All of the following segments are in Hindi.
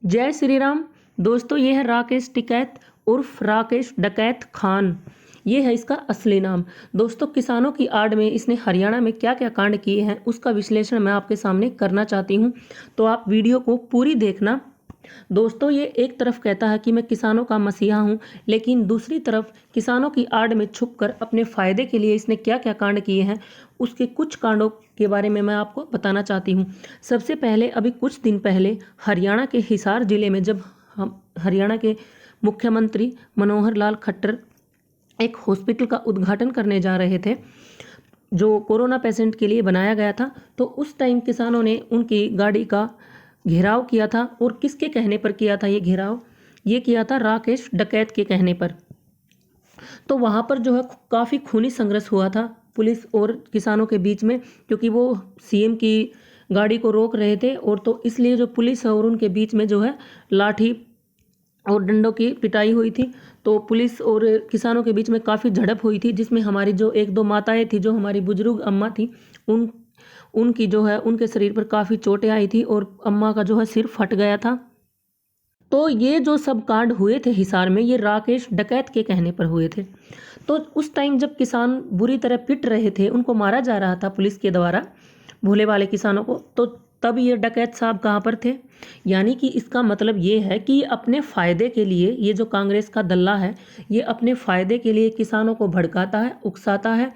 जय श्री राम। दोस्तों, ये है राकेश टिकैत उर्फ राकेश डकैत खान। ये है इसका असली नाम। दोस्तों, किसानों की आड़ में इसने हरियाणा में क्या क्या कांड किए हैं उसका विश्लेषण मैं आपके सामने करना चाहती हूँ, तो आप वीडियो को पूरी देखना। दोस्तों, ये एक तरफ कहता है कि मैं किसानों का मसीहा हूँ, लेकिन दूसरी तरफ किसानों की आड़ में छुपकर अपने फायदे के लिए इसने क्या क्या कांड किए हैं उसके कुछ कांडों के बारे में मैं आपको बताना चाहती हूँ। सबसे पहले, अभी कुछ दिन पहले हरियाणा के हिसार जिले में जब हम हरियाणा के मुख्यमंत्री मनोहर लाल खट्टर एक हॉस्पिटल का उद्घाटन करने जा रहे थे जो कोरोना पेशेंट के लिए बनाया गया था, तो उस टाइम किसानों ने उनकी गाड़ी का घेराव किया था। और किसके कहने पर किया था ये घेराव? ये किया था राकेश डकैत के कहने पर। तो वहाँ पर जो है काफ़ी खूनी संघर्ष हुआ था पुलिस और किसानों के बीच में, क्योंकि वो सीएम की गाड़ी को रोक रहे थे। और तो इसलिए जो पुलिस है और उनके बीच में जो है लाठी और डंडों की पिटाई हुई थी। तो पुलिस और किसानों के बीच में काफ़ी झड़प हुई थी, जिसमें हमारी जो एक दो माताएं थी, जो हमारी बुजुर्ग अम्मा थी, उनकी जो है उनके शरीर पर काफ़ी चोटें आई थी और अम्मा का जो है सिर फट गया था। तो ये जो सब कांड हुए थे हिसार में, ये राकेश डकैत के कहने पर हुए थे। तो उस टाइम जब किसान बुरी तरह पिट रहे थे, उनको मारा जा रहा था पुलिस के द्वारा, भोले वाले किसानों को, तो तब ये डकैत साहब कहाँ पर थे? यानी कि इसका मतलब ये है कि अपने फ़ायदे के लिए ये जो कांग्रेस का दल्ला है, ये अपने फ़ायदे के लिए किसानों को भड़काता है, उकसाता है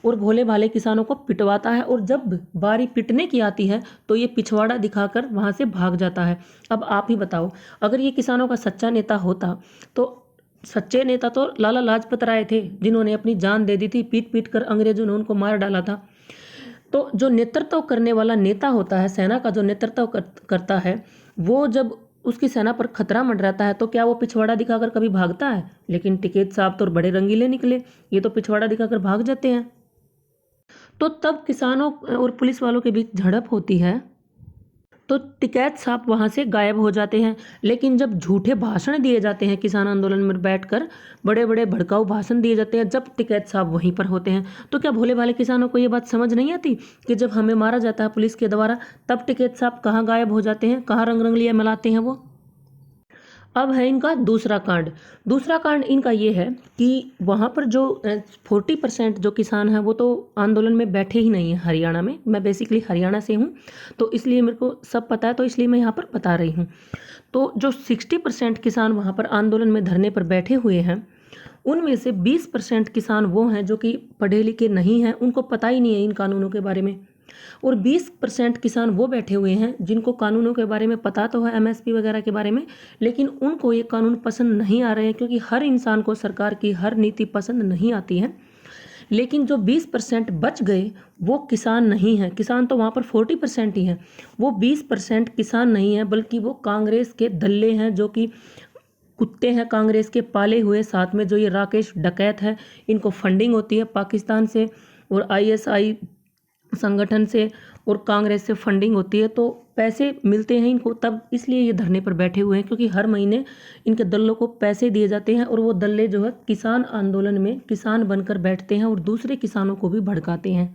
और भोले भाले किसानों को पिटवाता है। और जब बारी पिटने की आती है तो ये पिछवाड़ा दिखाकर वहाँ से भाग जाता है। अब आप ही बताओ, अगर ये किसानों का सच्चा नेता होता तो सच्चे नेता तो लाला लाजपत राय थे, जिन्होंने अपनी जान दे दी थी, पीट पीट कर अंग्रेजों ने उनको मार डाला था। तो जो नेतृत्व करने वाला नेता होता है, सेना का जो नेतृत्व करता है, वो जब उसकी सेना पर खतरा मंडराता है तो क्या वो पिछवाड़ा दिखाकर कभी भागता है? लेकिन टिकैत साहब तो बड़े रंगीले निकले, ये तो पिछवाड़ा दिखाकर भाग जाते हैं। तो तब किसानों और पुलिस वालों के बीच झड़प होती है, तो टिकैत साहब वहाँ से गायब हो जाते हैं। लेकिन जब झूठे भाषण दिए जाते हैं, किसान आंदोलन में बैठकर बड़े बड़े भड़काऊ भाषण दिए जाते हैं, जब टिकैत साहब वहीं पर होते हैं, तो क्या भोले भाले किसानों को ये बात समझ नहीं आती कि जब हमें मारा जाता है पुलिस के द्वारा, तब टिकैत साहब कहाँ गायब हो जाते हैं, कहाँ रंग रंगलियाँ मिलाते हैं वो? अब है इनका दूसरा कांड। दूसरा कांड इनका ये है कि वहाँ पर जो 40% जो किसान हैं वो तो आंदोलन में बैठे ही नहीं हैं हरियाणा में। मैं बेसिकली हरियाणा से हूँ, तो इसलिए मेरे को सब पता है, तो इसलिए मैं यहाँ पर बता रही हूँ। तो जो 60% किसान वहाँ पर आंदोलन में धरने पर बैठे हुए हैं, उनमें से 20% किसान वो हैं जो कि पढ़े लिखे नहीं हैं, उनको पता ही नहीं है इन कानूनों के बारे में। और 20% किसान वो बैठे हुए हैं जिनको कानूनों के बारे में पता तो है, एमएसपी वगैरह के बारे में, लेकिन उनको ये कानून पसंद नहीं आ रहे हैं, क्योंकि हर इंसान को सरकार की हर नीति पसंद नहीं आती है। लेकिन जो 20% बच गए वो किसान नहीं हैं। किसान तो वहाँ पर 40% ही हैं, वो 20% किसान नहीं हैं, बल्कि वो कांग्रेस के दल्ले हैं, जो कि कुत्ते हैं कांग्रेस के पाले हुए। साथ में जो ये राकेश डकैत है, इनको फंडिंग होती है पाकिस्तान से और आईएसआई संगठन से और कांग्रेस से फंडिंग होती है, तो पैसे मिलते हैं इनको, तब इसलिए ये धरने पर बैठे हुए हैं, क्योंकि हर महीने इनके दल्लों को पैसे दिए जाते हैं और वो दल्ले जो है किसान आंदोलन में किसान बनकर बैठते हैं और दूसरे किसानों को भी भड़काते हैं।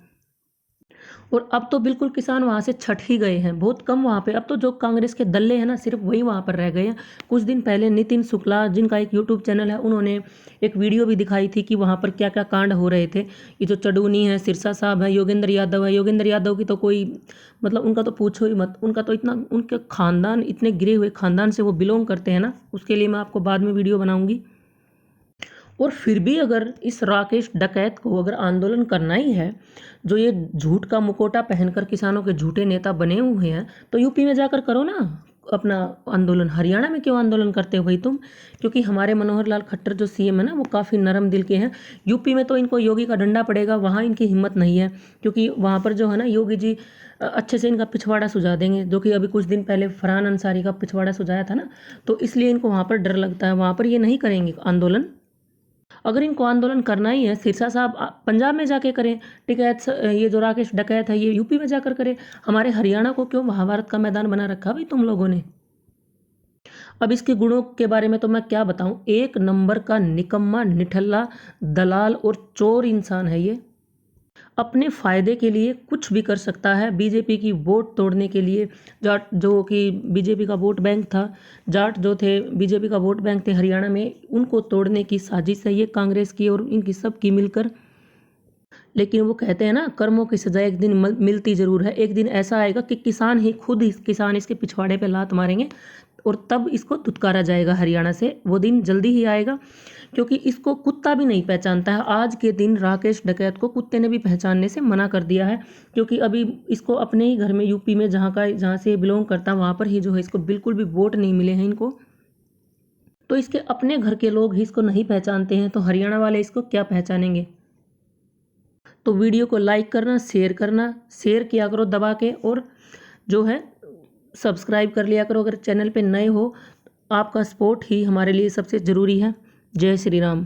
और अब तो बिल्कुल किसान वहाँ से छट ही गए हैं, बहुत कम वहाँ पे। अब तो जो कांग्रेस के दल्ले हैं ना, सिर्फ वही वहाँ पर रह गए हैं। कुछ दिन पहले नितिन शुक्ला, जिनका एक यूट्यूब चैनल है, उन्होंने एक वीडियो भी दिखाई थी कि वहाँ पर क्या क्या कांड हो रहे थे। ये जो चडूनी है, सिरसा साहब है, योगेंद्र यादव है, योगेंद्र यादव की तो कोई मतलब उनका तो पूछो ही मत। उनका तो इतना, उनके खानदान, इतने गिरे हुए खानदान से वो बिलोंग करते हैं ना, उसके लिए मैं आपको बाद में वीडियो बनाऊंगी। और फिर भी अगर इस राकेश डकैत को अगर आंदोलन करना ही है, जो ये झूठ का मुकोटा पहनकर किसानों के झूठे नेता बने हुए हैं, तो यूपी में जाकर करो ना अपना आंदोलन। हरियाणा में क्यों आंदोलन करते हो भाई तुम? क्योंकि हमारे मनोहर लाल खट्टर जो सीएम है ना, वो काफ़ी नरम दिल के हैं। यूपी में तो इनको योगी का डंडा पड़ेगा, वहाँ इनकी हिम्मत नहीं है, क्योंकि वहाँ पर जो है ना योगी जी अच्छे से इनका पिछवाड़ा सुझा देंगे, जो कि अभी कुछ दिन पहले फरहान अंसारी का पिछवाड़ा सुझाया था ना, तो इसलिए इनको वहाँ पर डर लगता है। वहाँ पर ये नहीं करेंगे आंदोलन। अगर इनको आंदोलन करना ही है, सिरसा साहब पंजाब में जाके करें, टिकैत ये जो राकेश डकैत है ये यूपी में जाकर करे। हमारे हरियाणा को क्यों महाभारत का मैदान बना रखा भाई तुम लोगों ने? अब इसके गुणों के बारे में तो मैं क्या बताऊं, एक नंबर का निकम्मा, निठल्ला, दलाल और चोर इंसान है ये। अपने फ़ायदे के लिए कुछ भी कर सकता है। बीजेपी की वोट तोड़ने के लिए, जाट जो कि बीजेपी का वोट बैंक था, जाट जो थे बीजेपी का वोट बैंक थे हरियाणा में, उनको तोड़ने की साजिश है ये कांग्रेस की और इनकी सब की मिलकर। लेकिन वो कहते हैं ना, कर्मों की सजा एक दिन मिलती ज़रूर है। एक दिन ऐसा आएगा कि किसान ही खुद किसान इसके पिछवाड़े पे लात मारेंगे और तब इसको धुतकारा जाएगा हरियाणा से। वो दिन जल्दी ही आएगा, क्योंकि इसको कुत्ता भी नहीं पहचानता है। आज के दिन राकेश डकैत को कुत्ते ने भी पहचानने से मना कर दिया है, क्योंकि अभी इसको अपने ही घर में यूपी में जहाँ से बिलोंग करता है वहाँ पर ही जो है इसको बिल्कुल भी वोट नहीं मिले हैं इनको। तो इसके अपने घर के लोग ही इसको नहीं पहचानते हैं, तो हरियाणा वाले इसको क्या पहचानेंगे। तो वीडियो को लाइक करना, शेयर किया करो दबा के, और जो है सब्सक्राइब कर लिया करो अगर चैनल पे नए हो। आपका सपोर्ट ही हमारे लिए सबसे ज़रूरी है। जय श्री राम।